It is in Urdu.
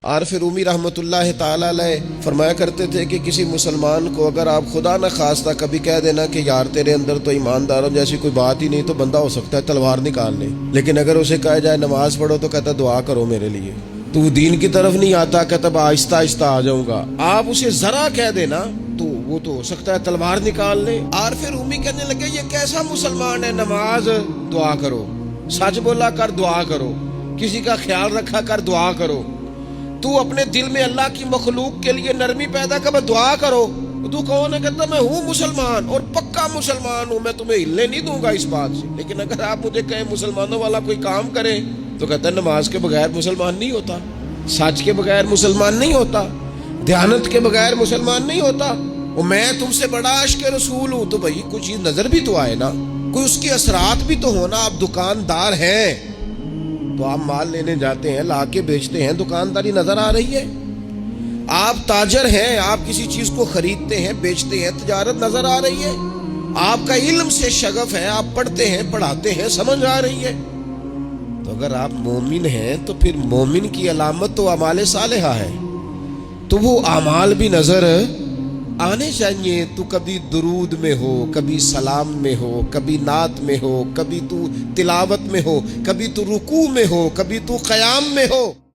عارف رومی رحمۃ اللہ تعالی علیہ فرمایا کرتے تھے کہ کسی مسلمان کو اگر آپ خدا نہ خواستہ کبھی کہہ دینا کہ یار تیرے اندر تو ایمانداروں جیسی کوئی بات ہی نہیں، تو بندہ ہو سکتا ہے تلوار نکال لے، لیکن اگر اسے کہا جائے نماز پڑھو تو کہتا دعا کرو میرے لیے، تو دین کی طرف نہیں آتا، کہتا آہستہ آہستہ آ جاؤں گا۔ آپ اسے ذرا کہہ دینا تو وہ تو ہو سکتا ہے تلوار نکال لے۔ عارف رومی کہنے لگے یہ کیسا مسلمان ہے، نماز دعا کرو، سچ بولا کر دعا کرو، کسی کا خیال رکھا کر دعا کرو، تو اپنے دل میں اللہ کی مخلوق کے لیے نرمی پیدا کر دعا کرو۔ تو کون ہے؟ کہتا میں ہوں مسلمان اور پکا مسلمان ہوں، میں تمہیں ہلنے نہیں دوں گا اس بات سے، لیکن اگر آپ مجھے کہیں مسلمانوں والا کوئی کام کرے تو کہتا ہے نماز کے بغیر مسلمان نہیں ہوتا، سچ کے بغیر مسلمان نہیں ہوتا، دیانت کے بغیر مسلمان نہیں ہوتا، اور میں تم سے بڑا عاشق رسول ہوں۔ تو بھائی کچھ چیز نظر بھی تو آئے نا، کوئی اس کے اثرات بھی تو ہونا۔ آپ دکاندار ہیں تو آپ مال لینے جاتے ہیں، لا کے بیچتے ہیں، دکانداری نظر آ رہی ہے۔ آپ تاجر ہیں، آپ کسی چیز کو خریدتے ہیں بیچتے ہیں، تجارت نظر آ رہی ہے۔ آپ کا علم سے شغف ہے، آپ پڑھتے ہیں پڑھاتے ہیں، سمجھ آ رہی ہے۔ تو اگر آپ مومن ہیں تو پھر مومن کی علامت تو اعمال صالحہ ہے، تو وہ اعمال بھی نظر آنے چاہیے۔ تو کبھی درود میں ہو، کبھی سلام میں ہو، کبھی نعت میں ہو، کبھی تو تلاوت میں ہو، کبھی تو رکوع میں ہو، کبھی تو قیام میں ہو۔